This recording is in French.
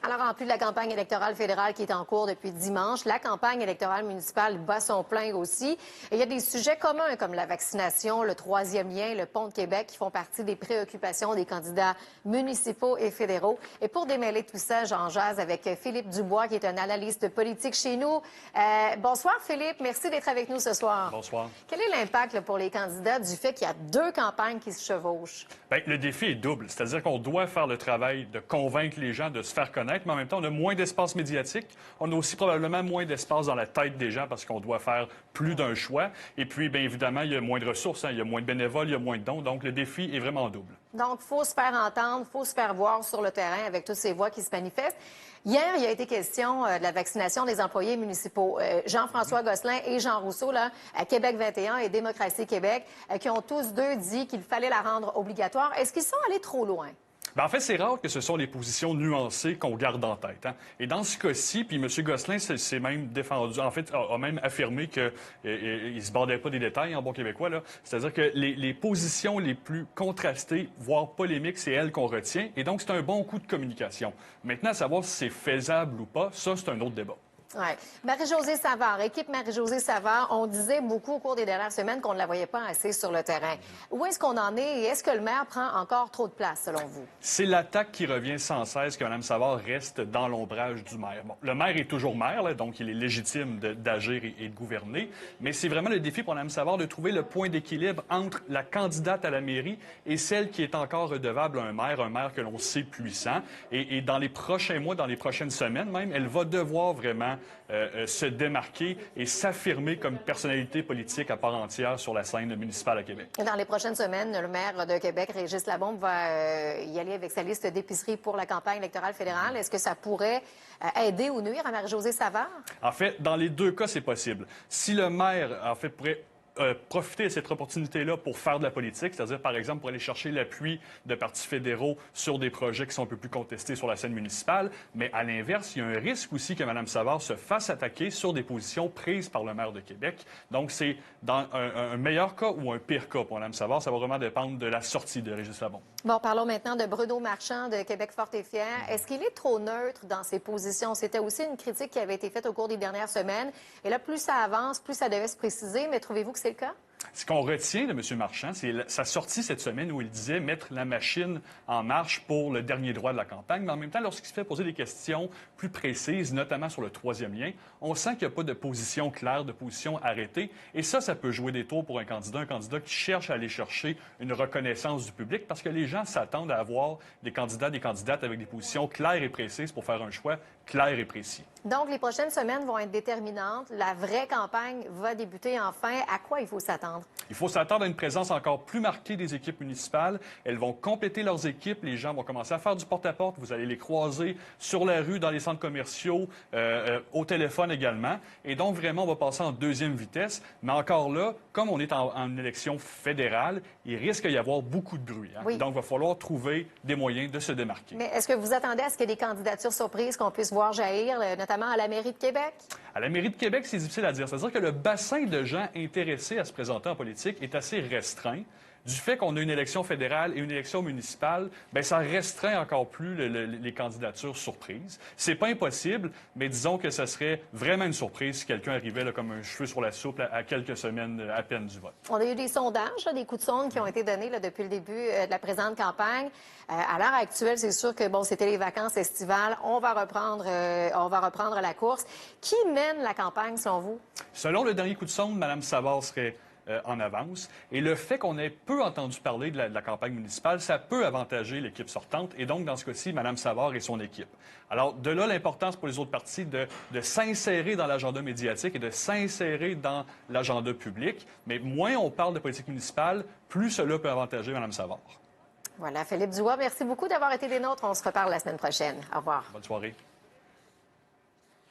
Alors, en plus de la campagne électorale fédérale qui est en cours depuis dimanche, la campagne électorale municipale bat son plein aussi. Et il y a des sujets communs comme la vaccination, le troisième lien, le pont de Québec qui font partie des préoccupations des candidats municipaux et fédéraux. Et pour démêler tout ça, j'en jase avec Philippe Dubois, qui est un analyste politique chez nous. Bonsoir Philippe, merci d'être avec nous ce soir. Bonsoir. Quel est l'impact là, pour les candidats du fait qu'il y a deux campagnes qui se chevauchent? Bien, le défi est double, c'est-à-dire qu'on doit faire le travail de convaincre les gens de se faire connaître, mais en même temps, on a moins d'espace médiatique. On a aussi probablement moins d'espace dans la tête des gens parce qu'on doit faire plus d'un choix. Et puis, bien évidemment, il y a moins de ressources, il y a moins de bénévoles, il y a moins de dons. Donc, le défi est vraiment double. Donc, il faut se faire entendre, il faut se faire voir sur le terrain avec toutes ces voix qui se manifestent. Hier, il y a été question de la vaccination des employés municipaux. Jean-François Gosselin et Jean Rousseau, là, à Québec 21 et Démocratie Québec, qui ont tous deux dit qu'il fallait la rendre obligatoire. Est-ce qu'ils sont allés trop loin? Bien, en fait, c'est rare que ce sont les positions nuancées qu'on garde en tête. Hein? Et dans ce cas-ci, puis M. Gosselin s'est même défendu, en fait, a même affirmé qu'il ne se bordait pas des détails en bon québécois. C'est-à-dire que les positions les plus contrastées, voire polémiques, c'est elles qu'on retient. Et donc, c'est un bon coup de communication. Maintenant, à savoir si c'est faisable ou pas, ça, c'est un autre débat. Oui. Marie-Josée Savard, équipe Marie-Josée Savard, on disait beaucoup au cours des dernières semaines qu'on ne la voyait pas assez sur le terrain. Où est-ce qu'on en est et est-ce que le maire prend encore trop de place, selon vous? C'est l'attaque qui revient sans cesse que Mme Savard reste dans l'ombrage du maire. Bon, le maire est toujours maire, là, donc il est légitime d'agir et de gouverner, mais c'est vraiment le défi pour Mme Savard de trouver le point d'équilibre entre la candidate à la mairie et celle qui est encore redevable à un maire que l'on sait puissant. Et dans les prochains mois, dans les prochaines semaines même, elle va devoir vraiment se démarquer et s'affirmer comme personnalité politique à part entière sur la scène municipale à Québec. Dans les prochaines semaines, le maire de Québec, Régis Labombe, va y aller avec sa liste d'épicerie pour la campagne électorale fédérale. Est-ce que ça pourrait aider ou nuire à Marie-Josée Savard? En fait, dans les deux cas, c'est possible. Si le maire, en fait, pourrait profiter de cette opportunité-là pour faire de la politique, c'est-à-dire, par exemple, pour aller chercher l'appui de partis fédéraux sur des projets qui sont un peu plus contestés sur la scène municipale. Mais à l'inverse, il y a un risque aussi que Mme Savard se fasse attaquer sur des positions prises par le maire de Québec. Donc, c'est dans un meilleur cas ou un pire cas pour Mme Savard. Ça va vraiment dépendre de la sortie de Régis Labombe. Bon, parlons maintenant de Bruno Marchand de Québec fort et fier. Est-ce qu'il est trop neutre dans ses positions? C'était aussi une critique qui avait été faite au cours des dernières semaines. Et là, plus ça avance, plus ça devait se préciser. Mais trouvez-vous que c'est le cas? Ce qu'on retient de M. Marchand, c'est sa sortie cette semaine où il disait mettre la machine en marche pour le dernier droit de la campagne. Mais en même temps, lorsqu'il se fait poser des questions plus précises, notamment sur le troisième lien, on sent qu'il n'y a pas de position claire, de position arrêtée. Et ça peut jouer des tours pour un candidat qui cherche à aller chercher une reconnaissance du public parce que les gens s'attendent à avoir des candidats, des candidates avec des positions claires et précises pour faire un choix clair et précis. Donc, les prochaines semaines vont être déterminantes. La vraie campagne va débuter enfin. À quoi il faut s'attendre? Il faut s'attendre à une présence encore plus marquée des équipes municipales. Elles vont compléter leurs équipes. Les gens vont commencer à faire du porte-à-porte. Vous allez les croiser sur la rue, dans les centres commerciaux, au téléphone également. Et donc, vraiment, on va passer en deuxième vitesse. Mais encore là, comme on est en élection fédérale, il risque d'y avoir beaucoup de bruit. Hein? Oui. Donc, il va falloir trouver des moyens de se démarquer. Mais est-ce que vous attendez à ce qu'il y ait des candidatures surprises qu'on puisse voir jaillir, notamment à la mairie de Québec? À la mairie de Québec, c'est difficile à dire. C'est-à-dire que le bassin de gens intéressés à se présenter en politique est assez restreint. Du fait qu'on a une élection fédérale et une élection municipale, bien, ça restreint encore plus les candidatures surprises. C'est pas impossible, mais disons que ce serait vraiment une surprise si quelqu'un arrivait là, comme un cheveu sur la soupe à quelques semaines à peine du vote. On a eu des sondages, des coups de sonde qui ont été donnés là, depuis le début de la présente campagne. À l'heure actuelle, c'est sûr que bon, c'était les vacances estivales. On va reprendre la course. Qui mène la campagne, selon vous? Selon le dernier coup de sonde, Mme Savard serait en avance. Et le fait qu'on ait peu entendu parler de la campagne municipale, ça peut avantager l'équipe sortante. Et donc, dans ce cas-ci, Mme Savard et son équipe. Alors, de là, l'importance pour les autres partis de s'insérer dans l'agenda médiatique et de s'insérer dans l'agenda public. Mais moins on parle de politique municipale, plus cela peut avantager Mme Savard. Voilà, Philippe Dubois, merci beaucoup d'avoir été des nôtres. On se reparle la semaine prochaine. Au revoir. Bonne soirée.